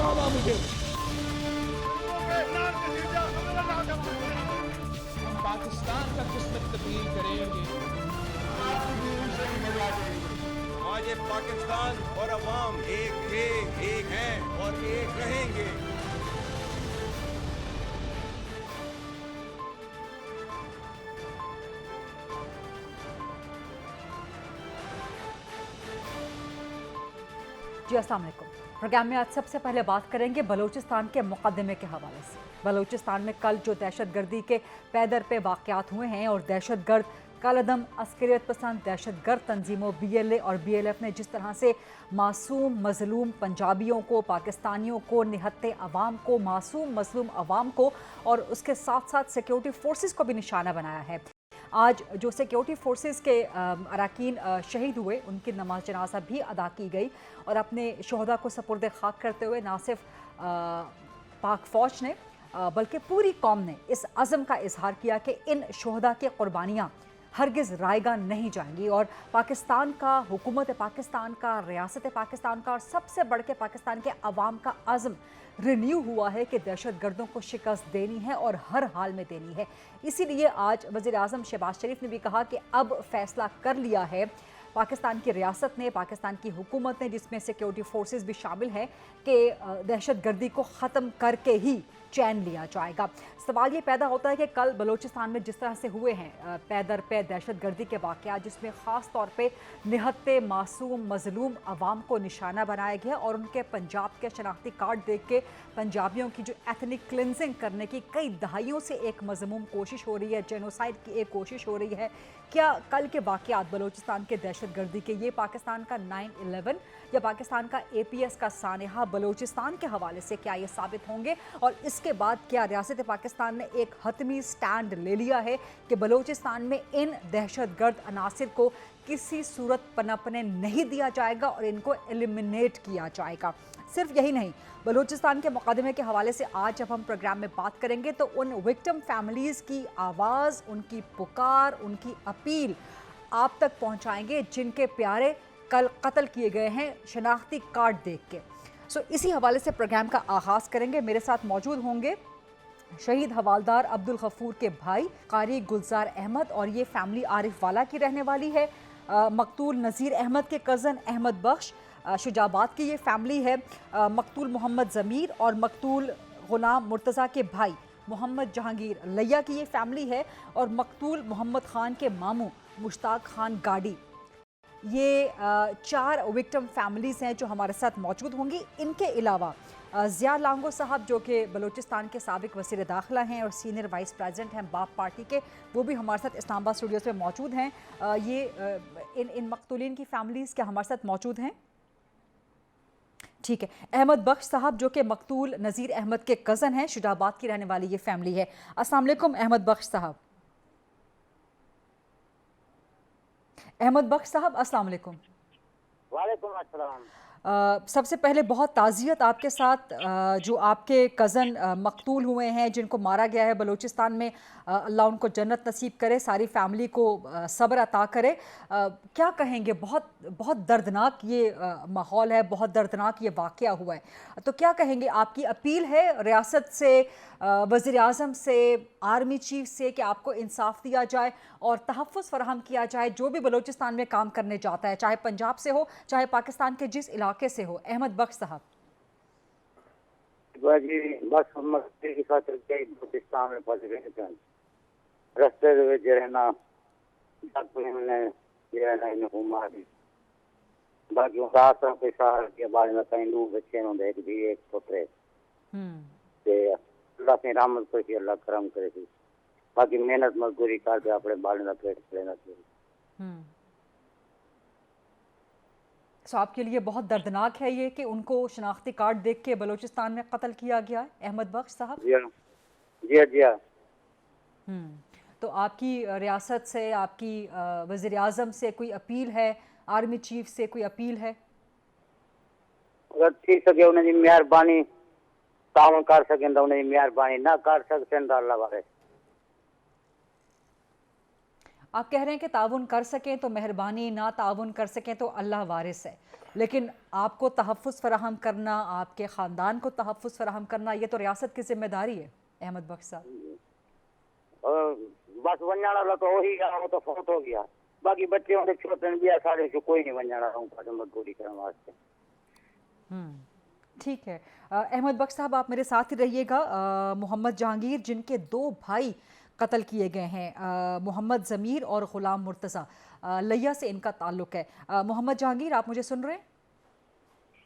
हवा मुझे। हम पाकिस्तान का किस्मत तब्दील करेंगे। आज ये पाकिस्तान और अवाम एक थे, एक हैं और एक रहेंगे। जी अस्सलाम वालेकुम। प्रोग्राम में आज सबसे पहले बात करेंगे बलूचिस्तान के मुकदमे के हवाले से। बलूचिस्तान में कल जो दहशतगर्दी के पैदर पे वाक़यात हुए हैं और दहशतगर्द कालदम अस्करियत पसंद दहशतगर्द तंजीमों BLA और BLF ने जिस तरह से मासूम मजलूम पंजाबियों को, पाकिस्तानियों को, निहत्ते अवाम को, मासूम मजलूम अवाम को और उसके साथ साथ सिक्योरिटी फोर्सेस को भी निशाना बनाया है। आज जो सिक्योरिटी फोर्सेस के अरकान शहीद हुए उनकी नमाज जनाजा भी अदा की गई और अपने शोहदा को सपुर्द खाक करते हुए ना सिर्फ पाक फ़ौज ने बल्कि पूरी कौम ने इस अज़म का इजहार किया कि इन शोहदा की कुर्बानियाँ हरगिज़ रायगा नहीं जाएंगी और पाकिस्तान का, हुकूमत पाकिस्तान का, रियासत पाकिस्तान का और सबसे बढ़ के पाकिस्तान के अवाम का अज़म रिन्यू हुआ है कि दहशतगर्दों को शिकस्त देनी है और हर हाल में देनी है। इसीलिए आज वज़ीर-ए-आज़म शहबाज शरीफ ने भी कहा कि अब फैसला कर लिया है पाकिस्तान की रियासत ने, पाकिस्तान की हुकूमत ने, जिसमें सिक्योरिटी फोर्सेस भी शामिल हैं, कि दहशतगर्दी को ख़त्म करके ही चैन लिया जाएगा। सवाल ये पैदा होता है कि कल बलूचिस्तान में जिस तरह से हुए हैं पैदर पे दहशतगर्दी के वाक़यात, जिसमें ख़ास तौर पे निहत्ते मासूम मजलूम अवाम को निशाना बनाया गया और उनके पंजाब के शनाख्ती कार्ड देख के पंजाबियों की जो एथनिक क्लिनजिंग करने की कई दहाइयों से एक मज़मूम कोशिश हो रही है, जेनोसाइड की एक कोशिश हो रही है। क्या कल के वाक़यात बलूचिस्तान के दहशतगर्दी के ये पाकिस्तान का 9/11 या पाकिस्तान का APS का सानहा बलूचिस्तान के हवाले से क्या ये साबित होंगे और इसके बाद क्या रियासत पाकिस्तान ने एक हतमी स्टैंड ले लिया है कि बलूचिस्तान में इन दहशतगर्द अनासिर को किसी सूरत पनपने नहीं दिया जाएगा और इनको एलिमिनेट किया जाएगा। सिर्फ यही नहीं, बलूचिस्तान के मुकदमे के हवाले से आज जब हम प्रोग्राम में बात करेंगे तो उन विक्टिम फैमिलीज़ की आवाज़, उनकी पुकार, उनकी अपील आप तक पहुंचाएंगे जिनके प्यारे कल कत्ल किए गए हैं शनाख्ती कार्ड देख के। सो इसी हवाले से प्रोग्राम का आगाज़ करेंगे। मेरे साथ मौजूद होंगे शहीद हवालदार अब्दुल गफूर के भाई कारी गुलजार अहमद और ये फैमिली आरिफ वाला की रहने वाली है। मकतूल नज़ीर अहमद के कज़न अहमद बख्श शुजाबाद की ये फैमिली है। मकतूल मोहम्मद ज़मीर और मकतूल गुलाम मुर्तज़ा के भाई मोहम्मद जहांगीर लैया की ये फैमिली है और मकतूल मोहम्मद ख़ान के मामू मुश्ताक खान गाड़ी। ये 4 विक्टिम फैमिलीज़ हैं जो हमारे साथ मौजूद होंगी। इनके अलावा ज़िया लांगो साहब जो कि बलूचिस्तान के साबिक वज़ीर दाखिला हैं और सीनियर वाइस प्रेसिडेंट हैं बाप पार्टी के, वो भी हमारे साथ इस्लामाबाद स्टूडियोज़ में मौजूद हैं। ये इन मकतूलीन की फैमिलीज़ क्या हमारे साथ मौजूद हैं? ठीक है। अहमद बख्श साहब जो कि मकतूल नज़ीर अहमद के कज़न हैं, शुजाबाद की रहने वाली ये फैमिली है। अस्सलाम वालेकुम अहमद बख्श साहब। अहमद बख्श साहब अस्सलाम वालेकुम। वालेकुम अस्सलाम। सबसे पहले बहुत ताज़ियत आपके साथ जो आपके कज़न मकतूल हुए हैं, जिनको मारा गया है बलूचिस्तान में। अल्लाह उनको जन्नत नसीब करे, सारी फैमिली को सब्र अता करे। क्या कहेंगे, बहुत बहुत दर्दनाक ये माहौल है, बहुत दर्दनाक ये वाक़या हुआ है, तो क्या कहेंगे? आपकी अपील है रियासत से, वज़ीर-ए-आज़म से, आर्मी चीफ से कि आपको इंसाफ दिया जाए और तहफ़्फ़ुज़ फ़राहम किया जाए जो भी बलूचिस्तान में काम करने जाता है, चाहे पंजाब से हो, चाहे पाकिस्तान के जिस इलाके से हो। अहमद बख्श साहब। बस हम की खातिर बलूचिस्तान में फंस गए थे, रस्ते रहना इनको मार दी। बाकी के सहारे के बाद में कई लोग बच्चे एक भी एक पुत्र अल्लाह की रहमत को अल्लाह करम करे थी। बाकी मेहनत मजदूरी करके अपने बाल का पेट लेना चाहिए। सो आपके लिए बहुत दर्दनाक है ये कि उनको शनाख्ती कार्ड देख के बलूचिस्तान में कत्ल किया गया है अहमद बख्श साहब? जी हाँ। तो आपकी रियासत से, आपकी वज़ीर-ए-आज़म से कोई अपील है, आर्मी चीफ से कोई अपील है? अगर थी सके उन्हें मेहरबानी ताउन कर सकें तो उन्हें मेहरबानी, ना कर सकते तो अल्लाह वाले। आप कह रहे हैं कि ताउन कर सकें तो मेहरबानी, ना ताउन कर सकें तो अल्लाह वारिस है, लेकिन आपको तहफ़्फ़ुज़ फ़राहम करना, आपके ख़ानदान को तहफ़्फ़ुज़ फ़राहम करना, ये तो रियासत की ज़िम्मेदारी है अहमद बख्श साहब। और बस वंजाना वाला तो वही गया, वो तो फोट हो गया। बाकी बच्चे होंगे छोटे बिया सारे से कोई नहीं वंजाना रहूँ पर मजदूरी करने वास्ते। ठीक है। अहमद बख्श साहब आप मेरे साथ ही रहिएगा। मोहम्मद जहांगीर जिनके 2 भाई कत्ल किए गए हैं, मोहम्मद ज़मीर और ग़ुलाम मुर्तज़ा, लिया से इनका ताल्लुक़ है। मोहम्मद जहांगीर आप मुझे सुन रहे हैं?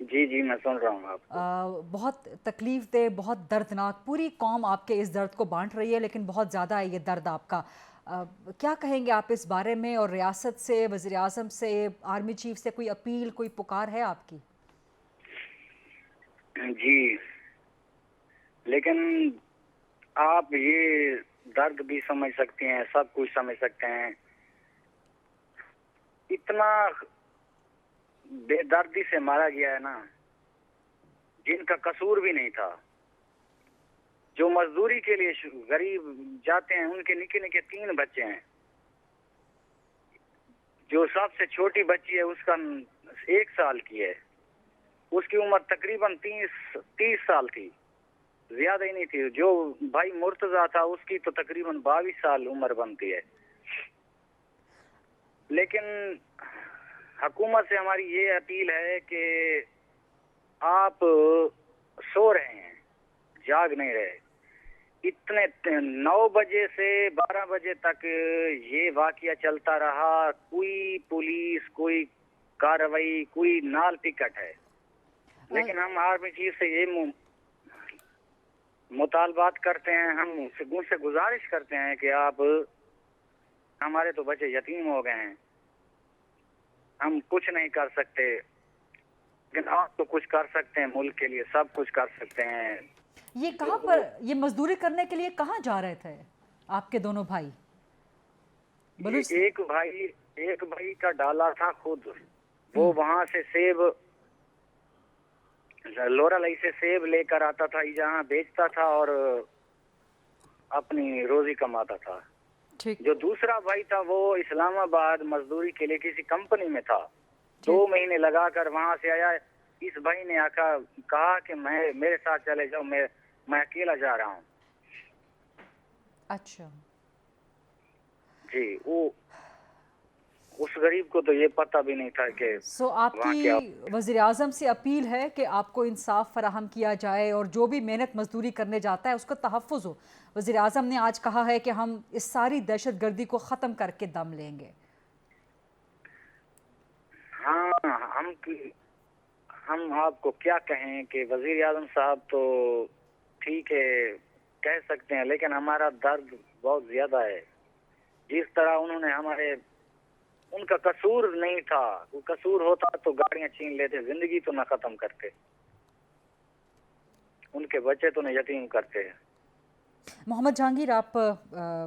जी जी मैं सुन रहा हूँ आपको। बहुत तकलीफ़ दे, बहुत दर्दनाक, पूरी कौम आपके इस दर्द को बांट रही है, लेकिन बहुत ज़्यादा है ये दर्द आपका। क्या कहेंगे आप इस बारे में, और रियासत से, वज़ीर आज़म से, आर्मी चीफ से कोई अपील, कोई पुकार है आपकी? जी, लेकिन आप ये दर्द भी समझ सकते हैं, सब कुछ समझ सकते हैं। इतना बेदर्दी से मारा गया है ना, जिनका कसूर भी नहीं था। जो मजदूरी के लिए गरीब जाते हैं, उनके निके निके 3 बच्चे हैं। जो सबसे छोटी बच्ची है उसका 1 साल की है, उसकी उम्र तकरीबन 30 साल थी, ज्यादा ही नहीं थी। जो भाई मुर्तजा था उसकी तो तकरीबन 22 साल उम्र बनती है। लेकिन हुकूमत से हमारी ये अपील है कि आप सो रहे हैं, जाग नहीं रहे। इतने 9 बजे से 12 बजे तक ये वाकया चलता रहा, कोई पुलिस, कोई कार्रवाई, कोई नाल टिकट है। लेकिन हम आर्मी चीफ से ये मुतालबात करते हैं, हम उनसे गुजारिश करते हैं कि आप, हमारे तो बच्चे यतीम हो गए हैं, हम कुछ नहीं कर सकते, लेकिन आप तो कुछ कर सकते हैं, मुल्क के लिए सब कुछ कर सकते हैं। ये कहाँ पर, ये मजदूरी करने के लिए कहाँ जा रहे थे आपके दोनों भाई? एक भाई का डाला था खुद, वो वहां से सेब, लोरालाई से सेब लेकर आता था, यहाँ बेचता था और अपनी रोजी कमाता था। जो दूसरा भाई था वो इस्लामाबाद मजदूरी के लिए किसी कंपनी में था, 2 महीने लगाकर वहां से आया। इस भाई ने कहा कि मेरे साथ चले जाओ, मैं अकेला जा रहा हूँ। अच्छा जी, वो उस गरीब को तो ये पता भी नहीं था कि आपकी वज़ीर आज़म से अपील है कि आपको इंसाफ फराहम किया जाए और जो भी मेहनत मजदूरी करने जाता है उसको तहफ़्फ़ुज़ हो। वज़ीर आज़म ने आज कहा है कि हम इस सारी दहशत गर्दी को ख़त्म करके दम लेंगे। हाँ, हम आपको क्या कहें कि वज़ीर आज़म साहब तो ठीक है कह सकते हैं, लेकिन हमारा दर्द बहुत ज़्यादा है। जिस तरह उन्होंने उनका कसूर नहीं था, वो कसूर होता तो गाड़ियां छीन लेते, जिंदगी तो न खत्म करते, उनके बच्चे तो न यतीम करते। मोहम्मद जहांगीर आप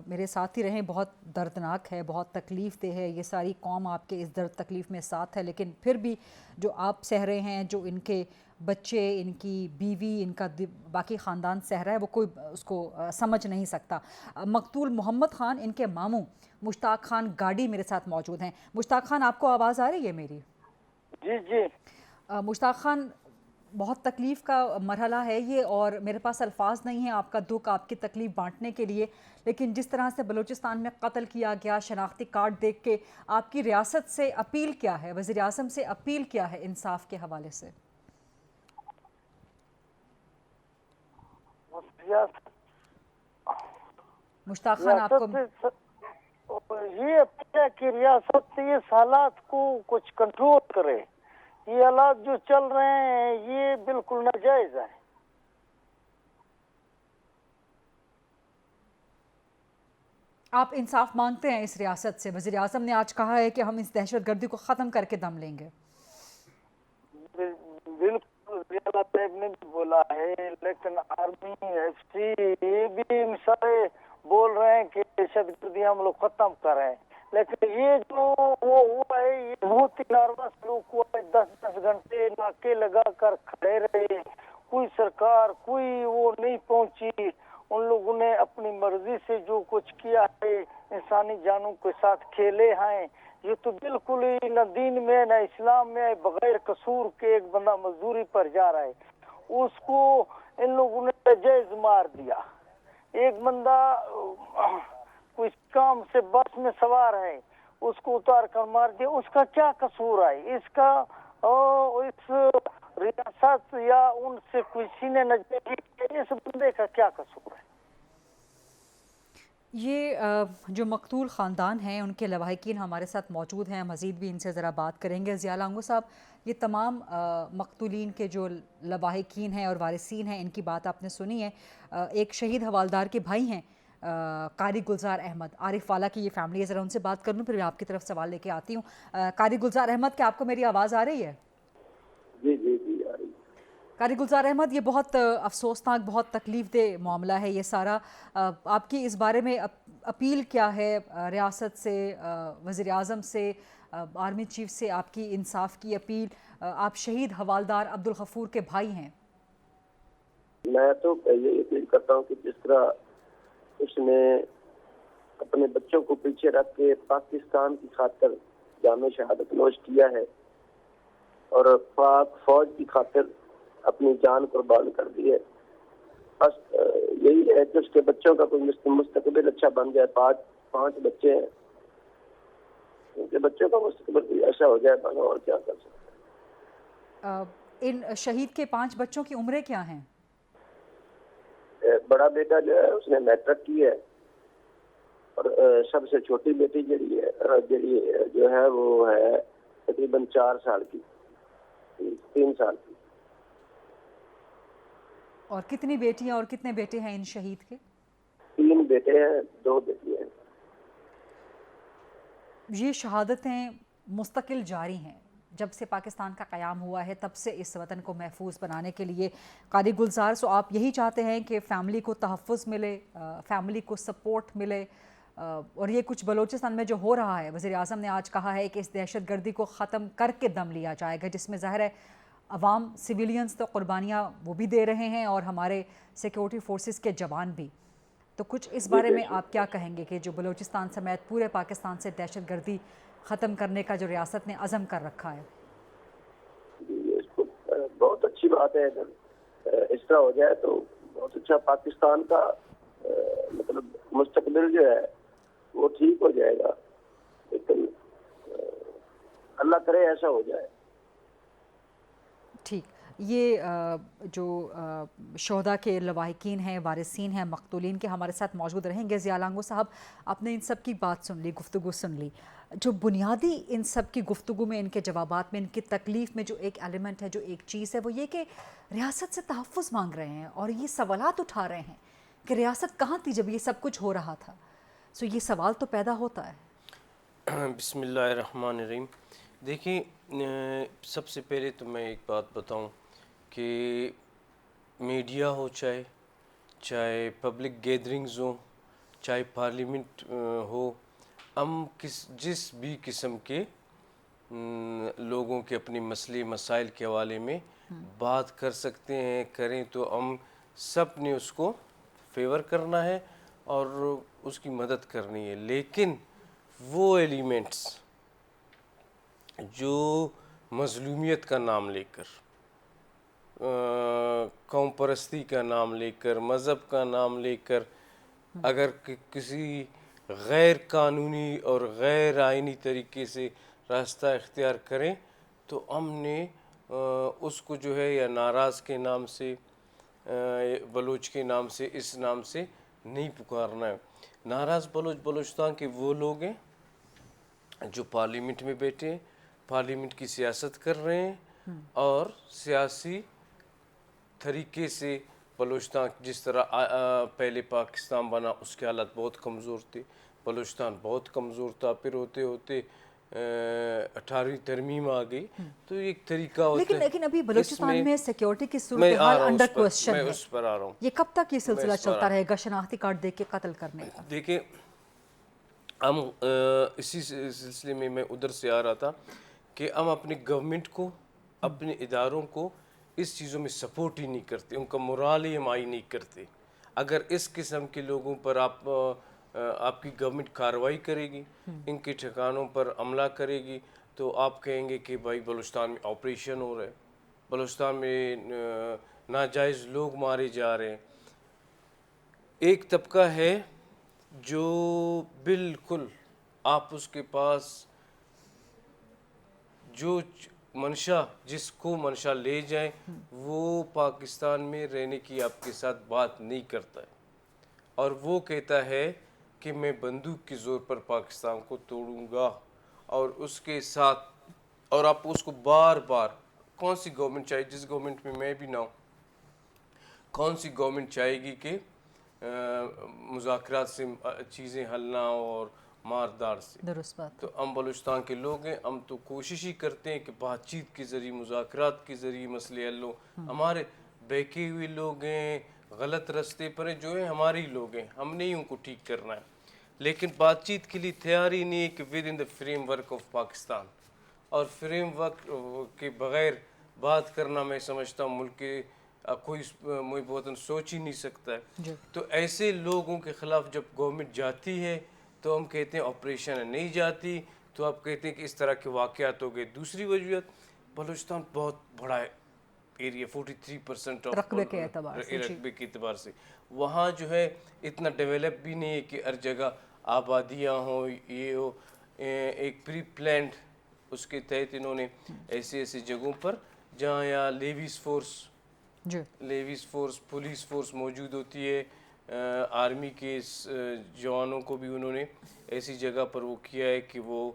मेरे साथ ही रहें, बहुत दर्दनाक है, बहुत तकलीफ़ दे है, ये सारी कौम आपके इस दर्द तकलीफ़ में साथ है, लेकिन फिर भी जो आप सह रहे हैं, जो इनके बच्चे, इनकी बीवी, इनका बाकी ख़ानदान सह रहा है, वो कोई उसको समझ नहीं सकता। मकतूल मोहम्मद ख़ान, इनके मामू मुश्ताक ख़ान गाड़ी मेरे साथ मौजूद हैं। मुश्ताक ख़ान आपको आवाज़ आ रही है मेरी? जी जी। मुश्ताक ख़ान, बहुत तकलीफ़ का मरहला है ये, और मेरे पास अल्फाज नहीं है आपका दुख, आपकी तकलीफ़ बांटने के लिए, लेकिन जिस तरह से बलूचिस्तान में कत्ल किया गया, शनाख्ती कार्ड देख के, आपकी रियासत से अपील क्या है, वज़ीर आज़म से अपील क्या है इंसाफ के हवाले से? मुश्ताक खान आपको ये अपील है कि रियासत इस हालात को कुछ कंट्रोल करे। ये हालात जो चल रहे हैं ये बिल्कुल नाजायज है। आप इंसाफ मांगते हैं इस रियासत से? वज़ीर आज़म ने आज कहा है कि हम इस दहशत गर्दी को ख़त्म करके दम लेंगे। बिल्कुल साहब ने भी बोला है, लेकिन आर्मी, FC ये भी मिसालें बोल रहे हैं कि दहशत गर्दी हम लोग खत्म करें, लेकिन ये जो वो हुआ है ये बहुत ही नर्वस लोग हुआ है। 10-10 घंटे नाके लगा कर खड़े रहे, कोई सरकार कोई वो नहीं पहुंची, उन लोगों ने अपनी मर्जी से जो कुछ किया है, इंसानी जानों के साथ खेले हैं, ये तो बिल्कुल ही न दीन में न इस्लाम में बगैर कसूर के एक बंदा मजदूरी पर जा रहा है, उसको इन लोगों ने जायज मार दिया। एक बंदा कोई काम से बस में सवार है, उसको उतार कर मार दिया, उसका क्या कसूर है? इसका इस रियासत या उनसे किसी ने नजदीकी, इस बंदे का क्या कसूर है? ये जो मकतूल ख़ानदान हैं उनके लवाहिकीन हमारे साथ मौजूद हैं, मज़ीद भी इनसे ज़रा बात करेंगे। ज़िया लांगो साहब, ये तमाम मकतूलीन के जो लवाहिकीन हैं और वारिसीन हैं, इनकी बात आपने सुनी है। एक शहीद हवालदार के भाई हैं कारी गुलजार अहमद, आरिफ वाला की ये फैमिली है। ज़रा उनसे बात कर लूँ, फिर मैं आपकी तरफ सवाल लेके आती हूँ। कारी गुलजार अहमद, क्या आपको मेरी आवाज़ आ रही है? जी जी जी आ रही। कारी गुलजार अहमद, ये बहुत अफसोसनाक, बहुत तकलीफ़ दह मामला है ये सारा। आपकी इस बारे में अपील क्या है रियासत से, वज़ीर आज़म से, आर्मी चीफ से? आपकी इंसाफ की अपील। आप शहीद हवालदार अब्दुल गफूर के भाई हैं। मैं तो ये अपील करता हूँ कि जिस तरह उसने अपने बच्चों को पीछे रख के पाकिस्तान की खातिर जामे शहादत नोश किया है और पाक फौज की खातिर अपनी जान कुर्बान कर दी है, बस यही है कि उसके बच्चों का कोई मुस्तकबिल अच्छा बन जाए। पांच बच्चे हैं, उनके बच्चों का मुस्तकबिल ऐसा हो जाए, बना और क्या कर सकते। इन शहीद के 5 बच्चों की उम्रें क्या हैं? बड़ा बेटा जो है उसने मैट्रिक की है और सबसे छोटी बेटी जो है वो है तकरीबन 4 साल की, 3 साल की। और कितनी बेटियां और कितने बेटे हैं इन शहीद के? 3 बेटे हैं, 2 बेटियां हैं। ये शहादतें मुस्तकिल जारी हैं जब से पाकिस्तान का क़याम हुआ है, तब से इस वतन को महफूज बनाने के लिए। कारी गुलजार, सो आप यही चाहते हैं कि फ़ैमिली को तहफ़्फ़ुज़ मिले, फ़ैमिली को सपोर्ट मिले, और ये कुछ बलूचिस्तान में जो हो रहा है, वज़ीर आज़म ने आज कहा है कि इस दहशत गर्दी को ख़त्म करके दम लिया जाएगा, जिसमें ज़ाहिर है अवाम, सिविलियंस तो कुर्बानियाँ वो भी दे रहे हैं और हमारे सिक्योरिटी फोर्सेस के जवान भी। तो कुछ इस बारे में आप क्या कहेंगे कि जो बलूचिस्तान समेत पूरे पाकिस्तान से दहशत गर्दी ख़त्म करने का जो रियासत ने अज़म कर रखा है? बहुत अच्छी बात है, अगर इस तरह हो जाए तो बहुत अच्छा। पाकिस्तान का मतलब मुस्तकबिल जो है वो ठीक हो जाएगा, लेकिन अल्लाह करे ऐसा हो जाए। ठीक, ये जो शोहदा के लवाहिकीन हैं, वारिसीन हैं, मकतूलीन के, हमारे साथ मौजूद रहेंगे। ज़िया लांगो साहब, आपने इन सब की बात सुन ली, गुफ्तगू सुन ली। जो बुनियादी इन सब की गुफ्तगू में, इनके जवाबात में, इनकी तकलीफ़ में जो एक एलिमेंट है, जो एक चीज़ है, वो ये कि रियासत से तहफ़्फ़ुज़ मांग रहे हैं और ये सवालात उठा रहे हैं कि रियासत कहाँ थी जब ये सब कुछ हो रहा था। सो ये सवाल तो पैदा होता है। बिस्मिल्लाहिर्रहमानिर्रहीम। देखिए, सबसे पहले तो मैं एक बात बताऊं कि मीडिया हो, चाहे पब्लिक गैदरिंग्स हो, चाहे पार्लियामेंट हो, हम जिस भी किस्म के लोगों के अपने मसले मसाइल के हवाले में बात कर सकते हैं, करें तो हम सब ने उसको फेवर करना है और उसकी मदद करनी है। लेकिन वो एलिमेंट्स जो मज़लूमियत का नाम लेकर, कौम परस्ती का नाम लेकर, मज़हब का नाम लेकर अगर किसी गैर कानूनी और गैर आइनी तरीके से रास्ता इख्तियार करें तो हमने उसको जो है या नाराज़ के नाम से, बलूच के नाम से, इस नाम से नहीं पुकारना है। नाराज़ बलूचिस्तान के वो लोग हैं जो पार्लियामेंट में बैठे हैं, पार्लियामेंट की सियासत कर रहे हैं और सियासी तरीके से बलूचिस्तान जिस तरह पहले पाकिस्तान बना उसके हालात बहुत कमज़ोर थे, बलूचिस्तान बहुत कमज़ोर था, फिर होते होते 18वीं तरमीम आ गई, तो एक तरीका होता है। लेकिन अभी बलूचिस्तान में सिक्योरिटी की सूरत हाल अंडर क्वेश्चन है। मैं उस पर आ रहा हूँ। ये कब तक ये सिलसिला चलता रहेगा, शनाख्ती कार्ड दे के कत्ल करने का? देखिए, हम इसी सिलसिले में मैं उधर से आ रहा था कि हम अपनी गवर्नमेंट को, अपने इदारों को इस चीज़ों में सपोर्ट ही नहीं करते, उनका मोराल ही हम हाई नहीं करते। اگر اس قسم کے لوگوں پر آپ کی گورنمنٹ کارروائی کرے گی، ان کے ٹھکانوں پر عملہ کرے گی، تو آپ کہیں گے کہ بھائی بلوچستان میں آپریشن ہو رہا ہے، بلوچستان میں ناجائز لوگ مارے جا رہے ہیں۔ ایک طبقہ ہے جو بالکل آپ اس کے پاس جو منشا، جس کو منشا لے جائیں، وہ پاکستان میں رہنے کی آپ کے ساتھ بات نہیں کرتا ہے، اور وہ کہتا ہے کہ میں بندوق کے زور پر پاکستان کو توڑوں گا، اور اس کے ساتھ، اور آپ اس کو بار بار، کون سی گورنمنٹ چاہیے، جس گورنمنٹ میں میں بھی نہ ہوں، کون سی گورنمنٹ چاہے گی کہ مذاکرات سے چیزیں حل نہ ہو اور ماردار سے؟ درست بات۔ تو ہم بلوچستان کے لوگ ہیں، ہم تو کوشش ہی کرتے ہیں کہ بات چیت کے ذریعے، مذاکرات کے ذریعے مسئلے حل ہو۔ ہمارے بہکے ہوئے لوگ ہیں، غلط رستے پر ہیں، جو ہیں ہمارے ہی لوگ ہیں، ہم نے ان کو ٹھیک کرنا ہے، لیکن بات چیت کے لیے تیار ہی نہیں ہے کہ with in the frame work of Pakistan, اور فریم ورک کے بغیر بات کرنا میں سمجھتا ہوں ملک کے کوئی محب وطن سوچ ہی نہیں سکتا ہے۔ تو ایسے لوگوں کے خلاف جب گورنمنٹ جاتی ہے تو ہم کہتے ہیں آپریشن ہے، نہیں جاتی تو آپ کہتے ہیں کہ اس طرح کے واقعات ہو گئے۔ دوسری وجوہات، بلوچستان بہت بڑا ایریا، 43% رقبے کے اعتبار سے، رقبے کے اعتبار سے، وہاں جو ہے اتنا ڈیولپ بھی نہیں ہے کہ ہر جگہ آبادیاں ہوں، یہ ہو، ایک پری پلانڈ اس کے تحت انہوں نے ایسے جگہوں پر جہاں یا لیویز فورس پولیس فورس موجود ہوتی ہے، آرمی کے جوانوں کو بھی انہوں نے ایسی جگہ پر وہ کیا ہے کہ وہ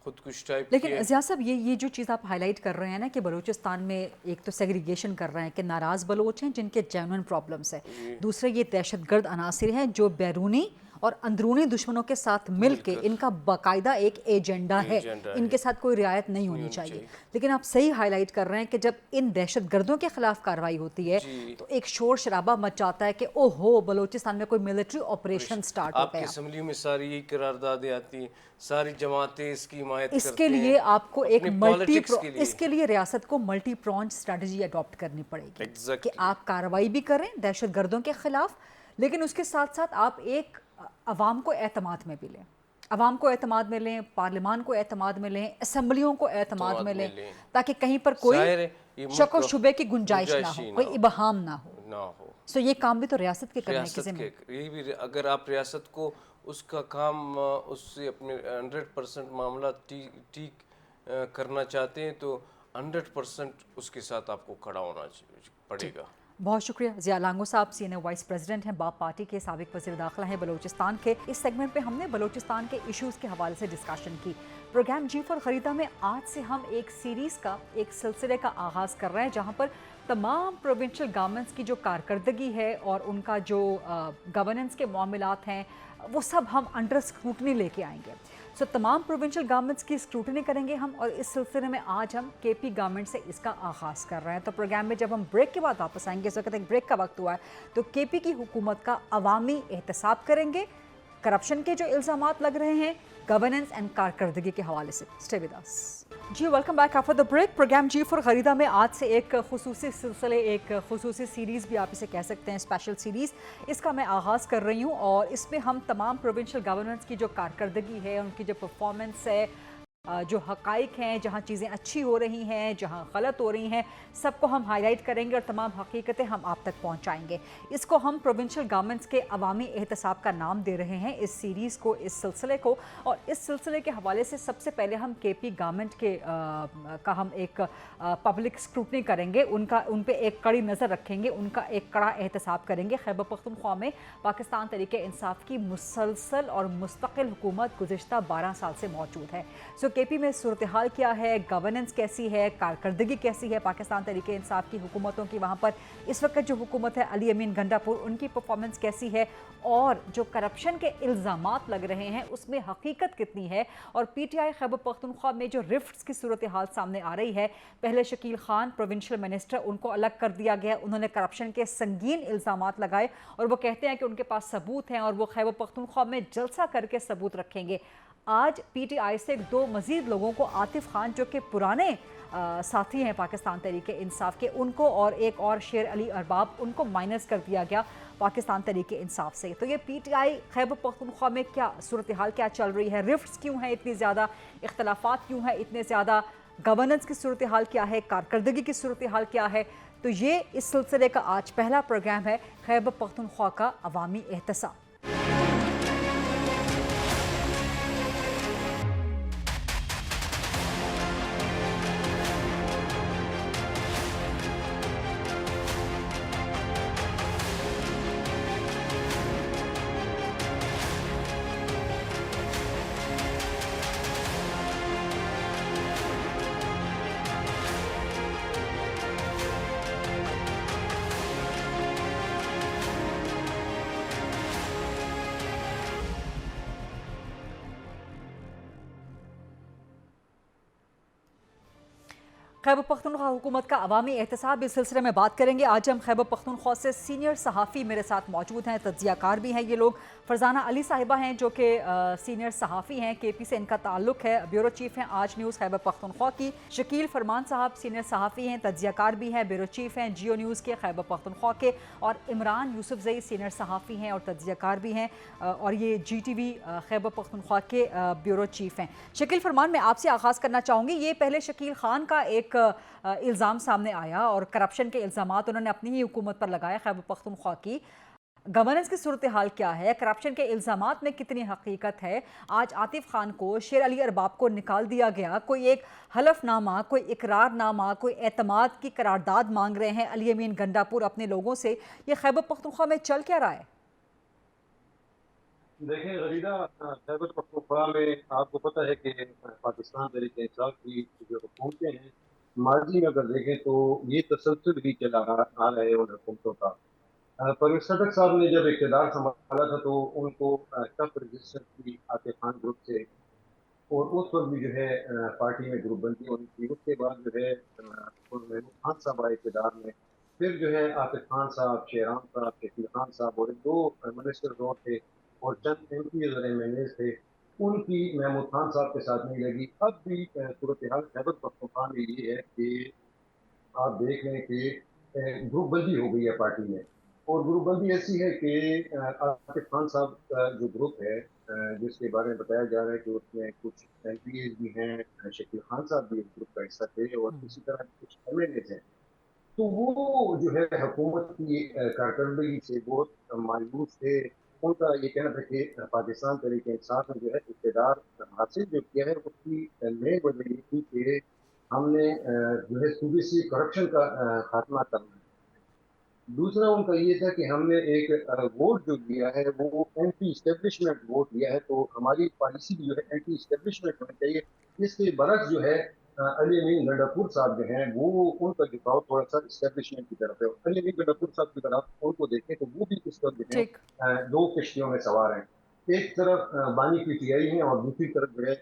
خود کش ٹائپ کیا ہے۔ لیکن ضیاء صاحب یہ جو چیز آپ ہائی لائٹ کر رہے ہیں نا کہ بلوچستان میں ایک تو سیگریگیشن کر رہے ہیں کہ ناراض بلوچ ہیں جن کے جینوئن پرابلمس ہیں، دوسرے یہ دہشت گرد عناصر ہیں جو بیرونی اور اندرونی دشمنوں کے ساتھ مل کے ان کا باقاعدہ ایک ایجنڈا ہے، ان کے ساتھ کوئی رعایت نہیں ہونی چاہیے۔ لیکن آپ صحیح ہائی لائٹ کر رہے ہیں کہ جب ان دہشت گردوں کے خلاف کارروائی ہوتی ہے تو ایک شور شرابہ مچ جاتا ہے کہ او ہو بلوچستان میں کوئی ملٹری آپریشن سٹارٹ ہو آپ کی گیا۔ اسمبلی میں ساری یہی قراردادیں آتی ہیں، ساری جماعتیں اس کی حمایت کرتے ہیں۔ اس کے لیے آپ کو ایک اس کے لیے ریاست کو ملٹی پرونج اسٹریٹجی اڈاپٹ کرنی پڑے گی کہ آپ کارروائی بھی کریں دہشت گردوں کے خلاف، لیکن اس کے ساتھ ساتھ آپ ایک عوام کو اعتماد میں بھی لیں، عوام کو اعتماد میں لیں، پارلیمان کو اعتماد میں لیں، اسمبلیوں کو اعتماد میں لیں، تاکہ کہیں پر کوئی شک و شبے کی گنجائش نہ ہو، کوئی ابہام نہ ہو۔ سو یہ کام بھی تو ریاست کے کرنے کی ذمہ ہے۔ یہ بھی اگر آپ ریاست کو اس کا کام اس سے اپنے 100% معاملہ ٹھیک کرنا چاہتے ہیں تو 100% اس کے ساتھ آپ کو کھڑا ہونا پڑے گا۔ بہت شکریہ ضیاء لانگو صاحب، CNA وائس پریزیڈنٹ ہیں، باپ پارٹی کے سابق وزیر داخلہ ہیں بلوچستان کے۔ اس سیگمنٹ پہ ہم نے بلوچستان کے ایشوز کے حوالے سے ڈسکشن کی۔ پروگرام G4 خریدا میں آج سے ہم ایک سیریز کا، ایک سلسلے کا آغاز کر رہے ہیں جہاں پر تمام پروونشل گورنمنٹس کی جو کارکردگی ہے اور ان کا جو گورننس کے معاملات ہیں وہ سب ہم انڈر اسکروٹنی لے کے آئیں گے۔ سو تمام پروونشل گورنمنٹس کی اسکروٹنی کریں گے ہم، اور اس سلسلے میں آج ہم KP گورنمنٹ سے اس کا آغاز کر رہے ہیں۔ تو پروگرام میں جب ہم بریک کے بعد واپس آئیں گے، اس وقت ایک بریک کا وقت ہوا ہے، تو KP کی حکومت کا عوامی احتساب کریں گے، کرپشن کے جو الزامات لگ رہے ہیں گورننس اینڈ کارکردگی کے حوالے سے۔ Stay with us. جی welcome back after the break. Program G4 خریدا میں آج سے ایک خصوصی سلسلے، ایک خصوصی سیریز بھی آپ اسے کہہ سکتے ہیں، اسپیشل سیریز، اس کا میں آغاز کر رہی ہوں، اور اس میں ہم تمام پروونشل گورنمنٹس کی جو کارکردگی ہے، ان کی جو پرفارمنس ہے، جو حقائق ہیں، جہاں چیزیں اچھی ہو رہی ہیں، جہاں غلط ہو رہی ہیں، سب کو ہم ہائی لائٹ کریں گے اور تمام حقیقتیں ہم آپ تک پہنچائیں گے۔ اس کو ہم پروونشل گورنمنٹس کے عوامی احتساب کا نام دے رہے ہیں، اس سیریز کو، اس سلسلے کو، اور اس سلسلے کے حوالے سے سب سے پہلے ہم KP گورنمنٹ کے کا ہم ایک پبلک اسکروٹنی کریں گے، ان پہ ایک کڑی نظر رکھیں گے، ان کا ایک کڑا احتساب کریں گے۔ خیبر پختونخوا میں پاکستان تحریک انصاف کی مسلسل اور مستقل حکومت گزشتہ 12 سال سے موجود ہے۔ سو KP میں صورتحال کیا ہے، گورننس کیسی ہے، کارکردگی کیسی ہے پاکستان تحریک انصاف کی حکومتوں کی، وہاں پر اس وقت جو حکومت ہے علی امین گنڈا پور، ان کی پرفارمنس کیسی ہے، اور جو کرپشن کے الزامات لگ رہے ہیں اس میں حقیقت کتنی ہے، اور PTI خیبر پختونخوا میں جو رفٹس کی صورتحال سامنے آ رہی ہے۔ پہلے شکیل خان پروونشل منسٹر، ان کو الگ کر دیا گیا، انہوں نے کرپشن کے سنگین الزامات لگائے اور وہ کہتے ہیں کہ ان کے پاس ثبوت ہیں اور وہ خیبر پختونخوا میں جلسہ کر کے ثبوت رکھیں گے۔ آج PTI سے 2 مزید لوگوں کو، عاطف خان جو کہ پرانے ساتھی ہیں پاکستان تحریک انصاف کے، ان کو، اور ایک اور شیر علی ارباب، ان کو مائنس کر دیا گیا۔ पाकिस्तान तहरीक इंसाफ से। तो ये PTI खैबर पख्तूनख्वा में क्या सूरत हाल क्या चल रही है, रिफ्ट्स क्यों हैं इतनी ज़्यादा, इख्तलाफात क्यों हैं इतने ज़्यादा, गवर्नेंस की सूरत हाल क्या है, कारकर्दगी की सूरत हाल क्या है, तो ये इस सिलसिले का आज पहला प्रोग्राम है खैबर पख्तूनख्वा का अवामी एहतसाब। खैबर पख्तूनख्वा हुकूमत का अवामी एहतसाब, इस सिलसिले में बात करेंगे। आज हम खैबर पख्तूनख्वा से सीनियर सहाफ़ी मेरे साथ मौजूद हैं, तज्ज़ियाकार भी हैं ये लोग। फरजाना अली साहिबा हैं जो कि सीनियर सहाफ़ी हैं, KP से इनका ताल्लुक़ है, ब्यूरो चीफ़ हैं आज न्यूज़ खैबर पख्तूनख्वा की। शकील फरमान साहब सीनियर सहाफ़ी हैं, तज्ज़ियाकार भी हैं, ब्यूरो चीफ़ हैं जियो न्यूज़ के खैबर पख्तूनख्वा के। और इमरान यूसुफजई सीनियर सहाफ़ी हैं और तज्ज़ियाकार भी हैं, और ये GTV खैबर पख्तूनख्वा के ब्यूरो चीफ़ हैं। शकील फरमान, मैं आपसे आगाज़ करना चाहूँगी। ये पहले शकील खान का एक इल्ज़ाम सामने आया और करप्शन के इल्ज़ामात उन्होंने अपनी ही हुकूमत पर लगाए खैबर पख्तूनख्वा की। गवर्नेंस की सूरत हाल क्या है, करप्शन के इल्ज़ामात में कितनी हकीकत है? आज आतिफ खान को, शेर अली अरबाब को निकाल दिया गया, कोई एक हलफनामा, कोई इकरारनामा, कोई एतमाद की करारदाद मांग रहे हैं अली अमीन गंडापुर अपने लोगों से। ये खैबर पख्तूनख्वा में चल क्या रहा है? देखें गरीदा, खैबर पख्तूनख्वा में आपको पता है कि पाकिस्तान तहरीक इंसाफ की जो हुकूमतें हैं, माजी में अगर देखें तो ये तसलसल भी चला आ रहा है उन हुकूमतों का। परवेज खटक साहब ने जब इक़्तिदार संभाला था तो उनको टफ रजिस्टर की आतिफ खान ग्रुप से, और उस वक्त भी जो है पार्टी में ग्रुप बंदी होनी थी। उसके बाद जो है महमूद खान साहब आए इक़्तिदार में, फिर जो है आतिफ खान साहब, शेरान साहब, शकील खान साहब और 2 मिनिस्टर और थे और चंद MP और MNA थे, उनकी महमूद खान साहब के साथ नहीं लगी। अब भी सूरत हाल खैबर पख्तूनख्वा में ये है कि आप देख लें कि ग्रुप बंदी हो गई है पार्टी में, और ग्रुप बंदी ऐसी है कि आतिफ खान साहब का जो ग्रुप है जिसके बारे में बताया जा रहा है कि उसमें कुछ MPs भी हैं, शकील खान साहब भी इस ग्रुप का हिस्सा थे, और इसी तरह कुछ MNAs हैं। तो वो जो है हुकूमत की कारकर्दगी से बहुत मायूस थे। उनका ये कहना था कि पाकिस्तान तहरीक इंसाफ ने जो है इक़्तिदार हासिल जो किया है उसकी मेन वजह ये थी कि हमने जो है सूबे से करप्शन का खात्मा करना है। दूसरा उनका ये था कि हमने एक वोट जो दिया है वो एंटी इस्टेब्लिशमेंट वोट दिया है, तो हमारी पॉलिसी भी जो है एंटी इस्टेब्लिशमेंट होनी चाहिए। इसके बरक्स जो है अली अमीन गंडापुर साहब जो हैं वो उनका झुकाव थोड़ा सा इस्टेब्लिशमेंट की तरफ है। अली अमीन गंडापुर साहब की तरफ उनको देखें तो वो भी इस वक्त जो है 2 किश्तियों में सवार हैं। एक तरफ बानी PTI है और दूसरी तरफ जो है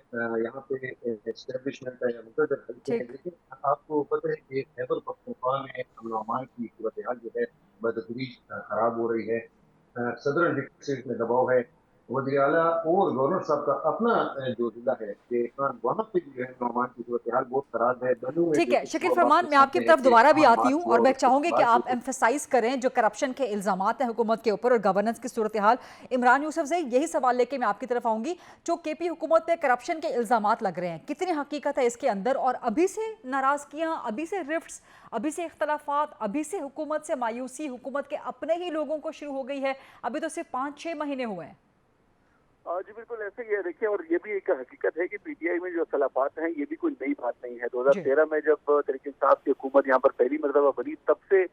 यहाँ पे इस्टेब्लिशमेंट है या मुकद्दर हल्के हैं। लेकिन आपको पता है कि खैबर पख्तूनख्वा में अमन अमान की सूरत हाल जो है बदतदरीज खराब हो रही है। सदरन डिस्ट्रिक्ट में दबाव है, वज़ीर आला और गवर्नर साहब का अपना जो जिला है कि वहाँ पे जो है नौमान की सूरत हाल बहुत खराब है। ठीक है शकील फरमान, मैं आपकी तरफ दोबारा भी आती हूँ और मैं चाहूँगी कि आप एम्फेसाइज करें जो करप्शन के इल्ज़ामात हैं हुकूमत के ऊपर और गवर्नेंस की सूरत हाल। इमरान यूसुफजई, यही सवाल लेके मैं आपकी तरफ आऊँगी। जो KP हुकूमत पे करप्शन के इल्ज़ामात लग रहे हैं, कितनी हकीकत है इसके अंदर, और अभी से नाराज़गियाँ, अभी से रिफ्ट्स, अभी से इख्तलाफात, अभी से हुकूमत से मायूसी हुकूमत के अपने ही लोगों को शुरू हो गई है? अभी तो सिर्फ 5-6 महीने हुए हैं। जी बिल्कुल ऐसे ही है। देखिए, और ये भी एक हकीकत है कि PTI में जो इख्तलाफात हैं ये भी कोई नई बात नहीं है। 2013 में जब तहरीक इंसाफ की हुकूमत यहाँ पर पहली मरतबा बनी, तब से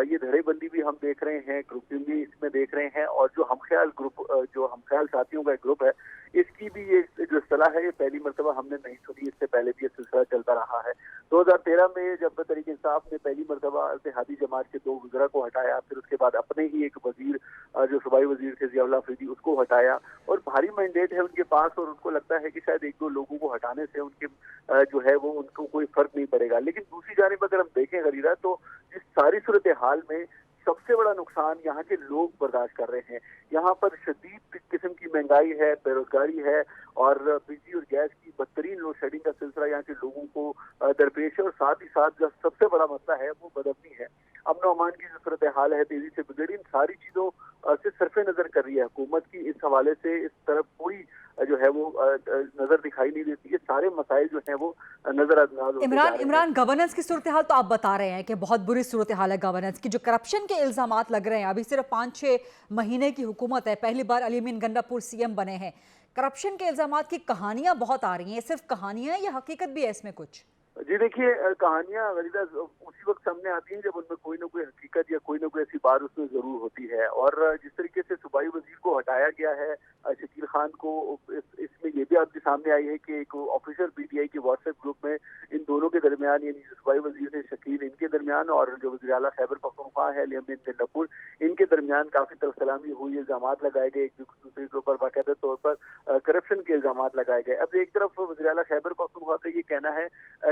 ये धड़ेबंदी भी हम देख रहे हैं, ग्रुपिंग भी इसमें देख रहे हैं, और जो हमख्याल ग्रुप, जो हमख्याल साथियों का एक ग्रुप है, इसकी भी ये जो इस्तिलाह है ये पहली मरतबा हमने नहीं सुनी, इससे पहले भी ये सिलसिला चलता रहा है। 2013 में जब तहरीक इंसाफ ने पहली मरतबा इत्तेहादी जमात के 2 वज़रा को हटाया, फिर उसके बाद अपने ही एक वजीर जो सूबाई वजीर थे ज़ियाउल्लाह अफरीदी, उसको हटाया, और भारी मैंडेट है उनके पास, और उनको लगता है कि शायद 1-2 लोगों को हटाने से उनके जो है वो उनको कोई फर्क नहीं पड़ेगा। लेकिन दूसरी जानिब अगर हम देखें गरीदा, तो इस सारी सूरत हाल में सबसे बड़ा नुकसान यहाँ के लोग बर्दाश्त कर रहे हैं। यहाँ पर शदीद किस्म की महंगाई है, बेरोजगारी है, اور بجلی اور گیس کی بدترین لوڈ شیڈنگ کا سلسلہ یہاں کے لوگوں کو درپیش ہے، اور ساتھ ہی ساتھ جو سب سے بڑا مسئلہ ہے وہ بدامنی ہے۔ امن و امان کی جو صورتحال ہے تیزی سے گزری، ان ساری چیزوں سے صرف نظر کر رہی ہے حکومت کی، اس حوالے سے اس طرف کوئی جو ہے وہ نظر دکھائی نہیں دیتی ہے، سارے مسائل جو ہیں وہ نظر انداز ہوتے جا رہے ہیں۔ عمران گورننس کی صورتحال تو آپ بتا رہے ہیں کہ بہت بری صورتحال ہے گورننس کی، جو کرپشن کے الزامات لگ رہے ہیں، ابھی صرف 5-6 مہینے کی حکومت ہے، پہلی بار علی امین گنڈا پور سی ایم بنے ہیں، کرپشن کے الزامات کی کہانیاں بہت آ رہی ہیں، صرف کہانیاں ہیں یا حقیقت بھی ہے اس میں کچھ؟ جی دیکھیے، کہانیاں غریبہ اسی وقت سامنے آتی ہیں جب ان میں کوئی نہ کوئی حقیقت یا کوئی نہ کوئی ایسی بات اس میں ضرور ہوتی ہے، اور جس طریقے سے صوبائی وزیر کو ہٹایا گیا ہے شکیل خان کو، اس میں یہ بھی آپ کے سامنے آئی ہے کہ ایک آفیشل پی ٹی آئی کے واٹس ایپ گروپ میں ان دونوں کے درمیان، یعنی صوبائی وزیر شکیل ان کے درمیان اور جو وزیر اعلیٰ خیبر پختونخوا ہے علی امین گنڈا پور، ان کے درمیان کافی تلخلامی ہوئی، الزامات لگائے گئے ایک دوسرے کے اوپر، باقاعدہ طور پر کرپشن کے الزامات لگائے گئے۔ اب ایک طرف وزیر اعلیٰ خیبر پختونخوا کا یہ کہنا ہے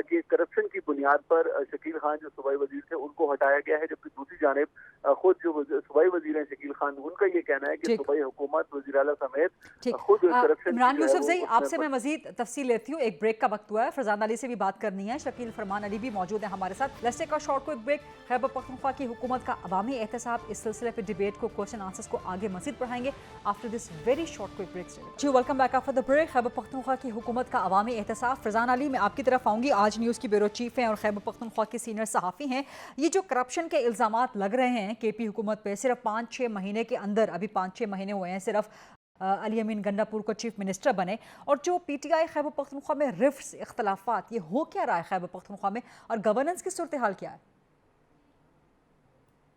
کہ کرپشن کی بنیاد پر شکیل خان جو صوبائی وزیر تھے ان کو ہٹایا گیا ہے، جبکہ دوسری جانب خود جو صوبائی وزیر ہیں شکیل خان، ان کا یہ کہنا ہے کہ صوبائی حکومت وزیر اعلیٰ سمیت خود کرپشن۔ عمران یوسف زئی، آپ سے میں مزید تفصیل لیتی ہوں، ایک بریک کا وقت ہوا ہے، فرزان علی سے بھی بات کرنی ہے، شکیل فرمان علی بھی موجود ہیں ہمارے ساتھ۔ Let's take a short quick break. Khyber Pakhtunkhwa کی حکومت کا عوامی احتساب، اس سلسلے پہ ڈیبیٹ کو، کوسچن آنسرز کو آگے مزید بڑھائیں گے after this very short quick break. جی welcome back after the break. Khyber Pakhtunkhwa کی حکومت کا عوامی احتساب، فرزان علی میں آپ کی طرف آؤں گی، آج نیوز کی بیورو چیف ہیں اور خیبر پختونخوا کے سینئر صحافی ہیں۔ یہ جو کرپشن کے الزامات لگ رہے ہیں کے پی حکومت پہ، صرف 5-6 مہینے کے اندر، ابھی 5-6 مہینے ہوئے ہیں صرف علی امین گنڈا پور کو چیف منسٹر بنے، اور جو P T I Khyber Pakhtunkhwa میں رفٹس، اختلافات، یہ ہو کیا رہا ہے خیبر پختونخوا میں، اور گورننس کی صورتحال کیا ہے؟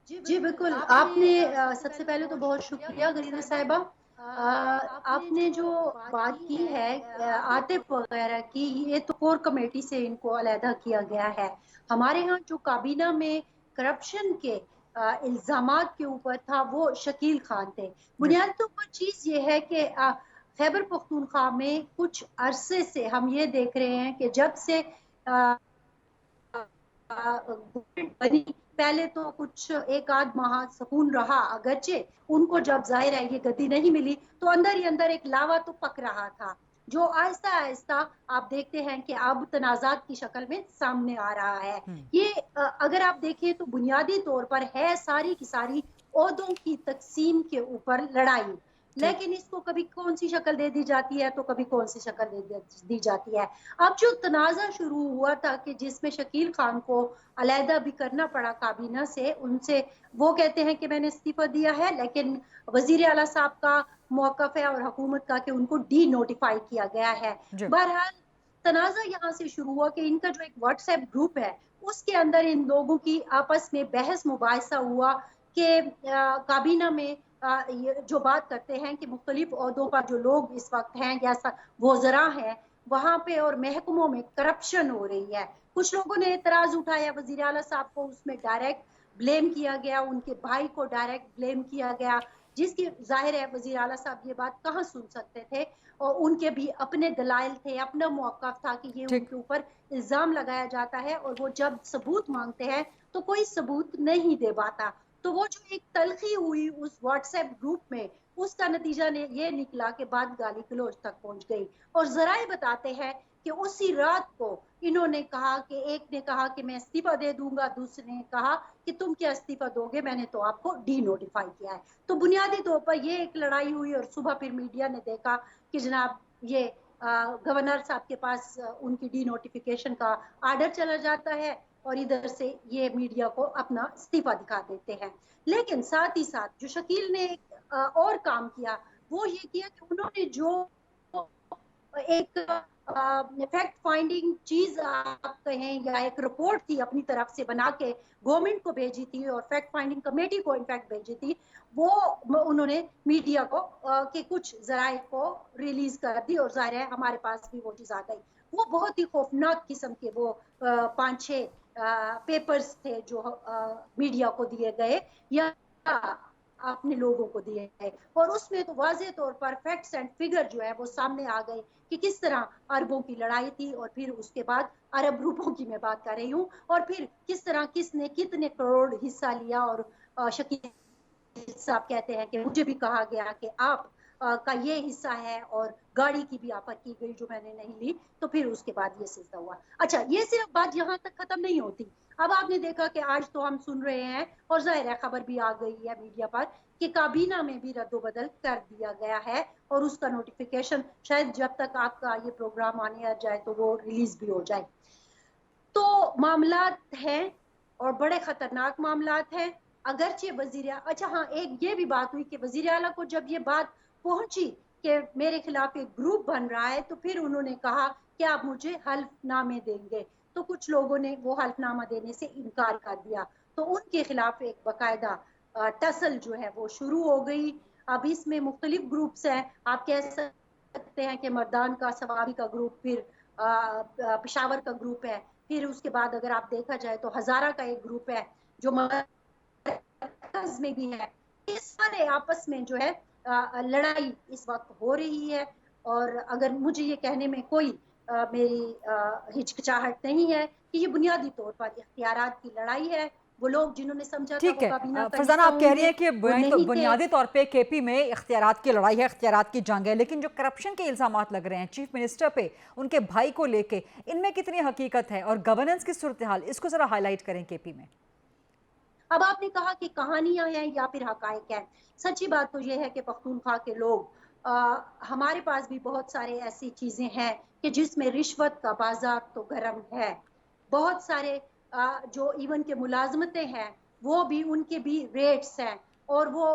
جی بالکل، آپ نے سب سے پہلے تو بہت شکریہ غریزہ صاحبہ، آپ نے جو بات کی ہے عاطف وغیرہ کی، یہ تو کور کمیٹی سے ان کو علیحدہ کیا گیا ہے۔ ہمارے ہاں جو کابینہ میں کرپشن کے الزامات کے اوپر تھا وہ شکیل خان تھے۔ بنیادی طور پر چیز یہ ہے کہ خیبر پختونخوا میں کچھ عرصے سے ہم یہ دیکھ رہے ہیں کہ جب سے بنی، پہلے تو کچھ ایک آدھ ماہ سکون رہا، اگرچہ ان کو جب ظاہر ہے یہ گدی نہیں ملی تو اندر ہی اندر ایک لاوا تو پک رہا تھا، جو آہستہ آہستہ آپ دیکھتے ہیں کہ اب تنازعات کی شکل میں سامنے آ رہا ہے۔ یہ اگر آپ دیکھیں تو بنیادی طور پر ہے ساری کی ساری عہدوں کی تقسیم کے اوپر لڑائی، لیکن اس کو کبھی کون سی شکل دے دی جاتی ہے تو کبھی کون سی شکل دے دی جاتی ہے۔ اب جو تنازع شروع ہوا تھا کہ جس میں شکیل خان کو علیحدہ بھی کرنا پڑا کابینہ سے، ان سے وہ کہتے ہیں کہ میں نے استعفیٰ دیا ہے، لیکن وزیر اعلیٰ صاحب کا موقف ہے اور حکومت کا کہ ان کو ڈی نوٹیفائی کیا گیا ہے۔ بہرحال تنازع یہاں سے شروع ہوا کہ ان کا جو ایک واٹس ایپ گروپ ہے اس کے اندر ان لوگوں کی آپس میں بحث مباحثہ ہوا کہ کابینہ میں جو بات کرتے ہیں کہ مختلف عہدوں پر جو لوگ اس وقت ہیں یا وزراء ہیں وہاں پہ اور محکموں میں کرپشن ہو رہی ہے۔ کچھ لوگوں نے اعتراض اٹھایا، وزیر اعلیٰ صاحب کو اس میں ڈائریکٹ بلیم کیا گیا، ان کے بھائی کو ڈائریکٹ بلیم کیا گیا، جس کی ظاہر ہے وزیر اعلیٰ صاحب یہ بات کہاں سن سکتے تھے، اور ان کے بھی اپنے دلائل تھے، اپنا موقف تھا کہ یہ ان کے اوپر الزام لگایا جاتا ہے اور وہ جب ثبوت مانگتے ہیں تو کوئی ثبوت نہیں دے پاتا۔ تو وہ جو ایک تلخی ہوئی اس واٹس ایپ گروپ میں، اس کا نتیجہ یہ نکلا کہ بات گالی گلوچ تک پہنچ گئی، اور ذرائع بتاتے ہیں کہ اسی رات کو انہوں نے کہا کہ ایک نے کہا کہ میں استعفیٰ دے دوں گا، دوسرے نے کہا کہ تم کیا استعفیٰ دو گے، میں نے تو آپ کو ڈی نوٹیفائی کیا ہے۔ تو بنیادی طور پر یہ ایک لڑائی ہوئی، اور صبح پھر میڈیا نے دیکھا کہ جناب یہ گورنر صاحب کے پاس ان کی ڈی نوٹیفیکیشن کا آرڈر چلا جاتا ہے اور ادھر سے یہ میڈیا کو اپنا استعفیٰ دکھا دیتے ہیں۔ لیکن ساتھ ہی ساتھ جو شکیل نے اور کام کیا وہ یہ کیا کہ انہوں نے جو ایک فیکٹ فائنڈنگ چیز آپ کہیں یا ایک رپورٹ تھی اپنی طرف سے بنا کے گورنمنٹ کو بھیجی تھی اور فیکٹ فائنڈنگ کمیٹی کو انفیکٹ بھیجی تھی، وہ انہوں نے میڈیا کو کے کچھ ذرائع کو ریلیز کر دی، اور ظاہر ہے ہمارے پاس بھی وہ چیز آ گئی۔ وہ بہت ہی خوفناک قسم کے وہ 5-6 پیپرز تھے جو میڈیا کو دیے گئے یا اپنے لوگوں کو دیے گئے، اور اس میں تو واضح طور پر فیکٹس اینڈ فگر جو ہے وہ سامنے آ گئے کہ کس طرح اربوں کی لڑائی تھی، اور پھر اس کے بعد ارب روپوں کی میں بات کر رہی ہوں، اور پھر کس طرح کس نے کتنے کروڑ حصہ لیا، اور شکیل صاحب کہتے ہیں کہ مجھے بھی کہا گیا کہ آپ का ये हिस्सा है और गाड़ी की भी ऑफर की गई जो मैंने नहीं ली, तो फिर उसके बाद ये सिलसिला हुआ। अच्छा, ये सिर्फ बात यहाँ तक खत्म नहीं होती। अब आपने देखा कि आज तो हम सुन रहे हैं और जाहिर है खबर भी आ गई है मीडिया पर कि काबीना में भी रद्दोबदल कर दिया गया है और उसका नोटिफिकेशन शायद जब तक आपका ये प्रोग्राम आने आ जाए तो वो रिलीज भी हो जाए। तो मामलात हैं और बड़े खतरनाक मामलात हैं। अगरचे वजीर, अच्छा हाँ, एक ये भी बात हुई कि वजीर आला को जब ये बात पहुंची कि मेरे खिलाफ एक ग्रुप बन रहा है, तो फिर उन्होंने कहा कि आप मुझे हल्फनामे देंगे, तो कुछ लोगों ने वो हल्फनामा देने से इनकार कर दिया, तो उनके खिलाफ एक बाकायदा टसल जो है वो शुरू हो गई। अब इसमें मुख्तलिफ ग्रुप्स हैं, आप कह सकते हैं कि मर्दान का, सवारी का ग्रुप, फिर पेशावर का ग्रुप है, फिर उसके बाद अगर आप देखा जाए तो हजारा का एक ग्रुप है जो मरकज में भी है। ये सारे आपस में जो है लड़ाई इस वक्त हो रही है और अगर मुझे ये कहने में कोई मेरी हिचकिचाहट नहीं है कि ये बुनियादी तौर पर इख्तियारात की लड़ाई है। वो लोग जिन्होंने समझा ठीक है फरजाना, आप कह रही हैं कि बुनियादी तौर पे केपी में इख्तियारात की लड़ाई है, इख्तियारात की जंग है, लेकिन जो करप्शन के इल्जामात लग रहे हैं चीफ मिनिस्टर पे, उनके भाई को लेके, इनमें कितनी हकीकत है और गवर्नेंस की सूरत हाल, इसको जरा हाईलाइट करें केपी में। अब आपने कहा कि कहानियां हैं या फिर हकायक हैं। सच्ची बात तो यह है कि पख्तूनख्वा के लोग, हमारे पास भी बहुत सारे ऐसी चीजें हैं कि जिसमें रिश्वत का बाजार तो गर्म है। बहुत सारे जो इवन के मुलाजमतें हैं वो भी, उनके भी रेट्स हैं और वो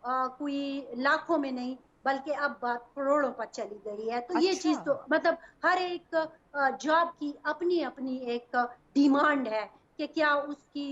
कोई लाखों में नहीं बल्कि अब बात करोड़ों पर चली गई है। तो ये चीज तो मतलब हर एक जॉब की अपनी अपनी एक डिमांड है कि क्या उसकी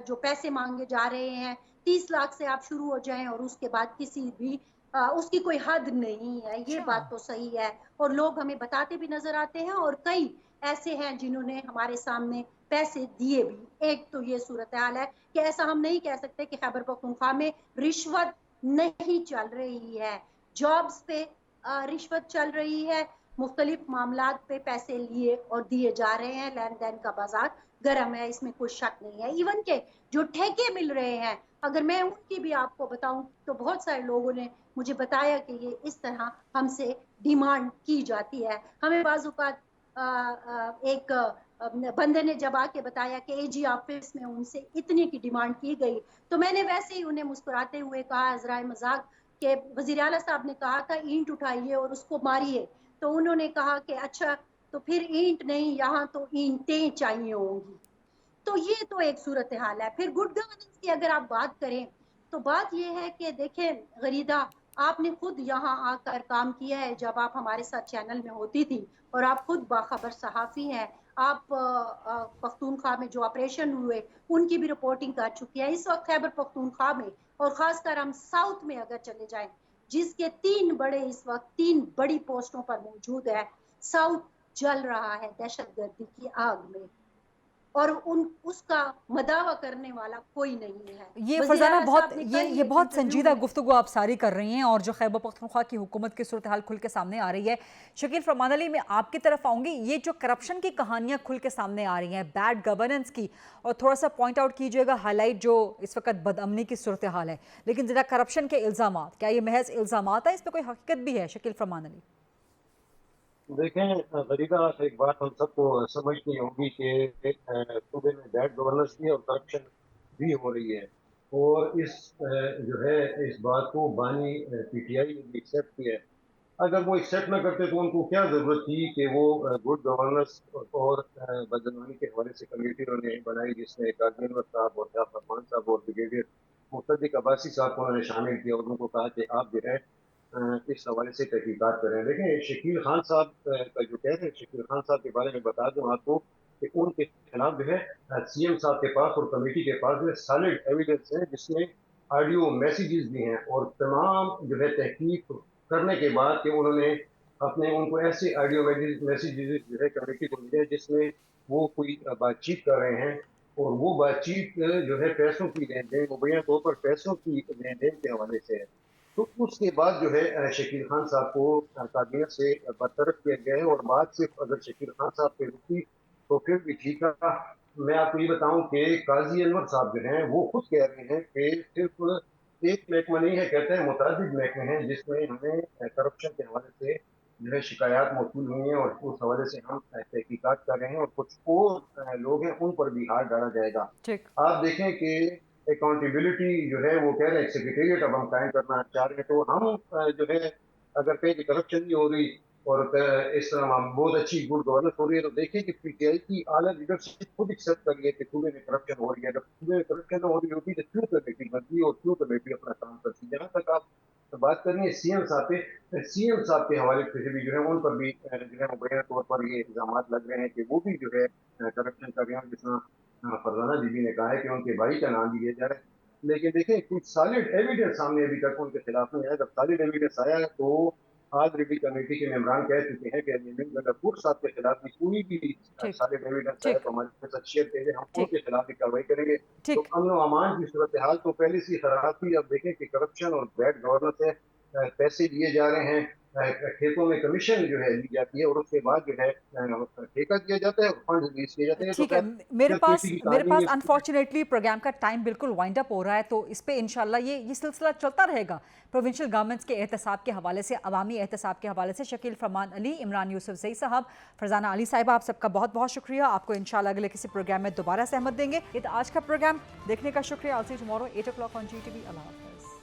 जो पैसे मांगे जा रहे हैं 30 लाख से आप शुरू हो जाएं और उसके बाद किसी भी उसकी कोई हद नहीं है। ये बात तो सही है और लोग हमें बताते भी नजर आते हैं और कई ऐसे हैं जिन्होंने हमारे सामने पैसे दिए भी। एक तो ये सूरत हाल है कि ऐसा हम नहीं कह सकते कि खैबर पख्तूनख्वा में रिश्वत नहीं चल रही है। जॉब्स पे रिश्वत चल रही है, मुख्तलिफ मामलात पे पैसे लिए और दिए जा रहे हैं, लेन देन का बाजार गर्म है, इसमें कोई शक नहीं है। इवन के जो ठेके मिल रहे हैं, अगर मैं उनकी भी आपको बताऊं तो बहुत सारे लोगों ने मुझे बताया कि ये इस तरह हमसे डिमांड की जाती है। हमें बाज़ औक़ात एक बंदे ने जब आके बताया कि एजी ऑफिस में उनसे इतने की डिमांड की गई, तो मैंने वैसे ही उन्हें मुस्कुराते हुए कहा अज़राए मजाक के वज़ीर आला साहब ने कहा था ईंट उठाइए और उसको मारिए, तो उन्होंने कहा कि अच्छा तो फिर ईंट नहीं, यहाँ तो ईंटें चाहिए होंगी। तो ये तो एक सूरत हाल है। फिर गुड गवर्नेंस की अगर आप बात करें तो बात ये है कि देखें गरीदा, आपने खुद यहाँ आकर काम किया है जब आप हमारे साथ चैनल में होती थी और आप खुद बाखबर सहाफ़ी हैं। आप पख्तूनख्वा में जो ऑपरेशन हुए उनकी भी रिपोर्टिंग कर चुकी है। इस वक्त खैबर पख्तूनख्वा में और खासकर हम साउथ में अगर चले जाएं, जिसके 3 बड़े इस वक्त 3 बड़ी पोस्टों पर मौजूद है, साउथ जल रहा है दहशतगर्दी की आग में और उसका मदावा करने वाला कोई नहीं है। ये फरजाना बहुत संजीदा गुफ्तगू आप सारी कर रही हैं और जो खैबर पख्तूनख्वा की हुकूमत की सूरत हाल खुल के सामने आ रही है। शकील फरमान अली, मैं आपकी तरफ आऊँगी। ये जो करप्शन की कहानियाँ खुल के सामने आ रही हैं, बैड गवर्नेंस की, और थोड़ा सा पॉइंट आउट कीजिएगा, हाईलाइट जो इस वक्त बदअमनी की सूरत हाल है, लेकिन ज़रा करप्शन के इल्ज़ाम, क्या ये महज इल्ज़ाम है, इस पर कोई हकीकत भी है? शकील फरमान अली। देखें फरीदा, एक बात हम सबको समझनी होगी कि सूबे में बैड गवर्नेंस भी और करप्शन भी हो रही है और इस जो है इस बात को बानी पीटीआई ने भी एक्सेप्ट किया है। अगर वो एक्सेप्ट ना करते तो उनको क्या ज़रूरत थी कि वो गुड गवर्नेंस और बदनवानी के हवाले से कमेटी उन्होंने बनाई, जिसमें काजी अनवर साहब और जाफर खान साहब और ब्रिगेडियर मुस्तदिक अब्बासी साहब को उन्होंने शामिल किया और उनको कहा कि आप जो है इस हवाले से तहकीकात करें। देखें शकील खान साहब का जो कह रहे हैं, शकील खान साहब के बारे में बता दूं आपको कि उनके खिलाफ जो है सीएम साहब के पास और कमेटी के पास जो है सॉलिड एविडेंस है, जिसमें ऑडियो मैसेजेस भी हैं और तमाम जो है तहकीक करने के बाद कि उन्होंने उनको ऐसे ऑडियो मैसेजेस जो है कमेटी को मिले जिसमें वो कोई बातचीत कर रहे हैं और वो बातचीत जो है पैसों की लेन देन, मुबैना तौर पर पैसों की लेन देन के हवाले से है। तो उसके बाद जो है शकील खान साहब को काबीना से बरतरफ किया गया है और बात सिर्फ अगर शकील खान साहब पे रुकी तो फिर भी ठीक है। मैं आपको ये बताऊं कि काजी अनवर साहब जो हैं वो खुद कह रहे हैं कि सिर्फ एक महकमा नहीं है, कहते हैं मुतादिद महकमे हैं जिसमें हमें करप्शन के हवाले से जो है शिकायत मौसूल हुई हैं और उस हवाले से हम तहकीकात कर रहे हैं और कुछ और लोग हैं उन पर भी हाथ डाला जाएगा। आप देखें कि अकाउंटेबिलिटी जो है वो कह रहे हैं सेक्रेटेरिएट अब हम कायम करना चाह रहे हैं, तो हम जो है अगर कहें कि करप्शन नहीं हो रही और इस तरह हम बहुत अच्छी गुड गवर्नेंस हो रही है, तो देखिए कि पीटीआई की आला लीडरशिप खुद एक्सेप्ट कर रही है कि सूबे में करप्शन हो रही है। अगर सूबे में करप्शन हो रही होती तो क्यों कमेटी बनती और क्यों कमेटी अपना काम करती। जहाँ तक आप बात करनी है सीएम साहब पे, सीएम साहब के हवाले से भी जो है उन पर भी जो है मुबैना तौर पर ये इल्जाम लग रहे हैं कि वो भी जो है करप्शन कर रहे हैं। जिस तरह फरजाना बीबी ने कहा है कि उनके भाई का नाम लिया जा रहा है, लेकिन देखें कुछ सॉलिड एविडेंस सामने अभी तक उनके खिलाफ नहीं आया। जब सॉलिड एविडेंस आया है तो आज रिव्यू कमेटी के मेंबरान कह चुके हैं कि अगर गुड साहब के खिलाफ भी कोई भी सॉलिड एविडेंस आया तो हमारे साथ शेयर करेंगे, हम उनके खिलाफ भी कार्रवाई करेंगे। तो अमन व अमान की सूरत हाल तो पहले से खराब थी। अब देखें कि करप्शन और बैड गवर्नेंस है, पैसे दिए जा रहे हैं, खेतों में कमीशन जो है ली जाती है और उसके बाद जो है ठेका दिया जाता है और फंड रिलीज किए जाते हैं। ठीक है, मेरे पास अनफॉर्चुनेटली प्रोग्राम का टाइम बिल्कुल वाइंड अप हो रहा है, तो इस पे इंशाल्लाह ये सिलसिला चलता रहेगा। प्रोविंशियल गवर्नमेंट्स के एहतसाब के हवाले से, अवामी एहतसाब के हवाले से शकील फरमान अली, इमरान यूसुफजई साहब, फरजाना अली साहिबा, आप सबका बहुत बहुत शुक्रिया। आपको इंशाल्लाह अगले किसी प्रोग्राम में दोबारा सहमत देंगे। ये तो आज का प्रोग्राम देखने का शुक्रिया। I'll see you tomorrow 8 o'clock on GTV। अल्लाह हाफ़िज़।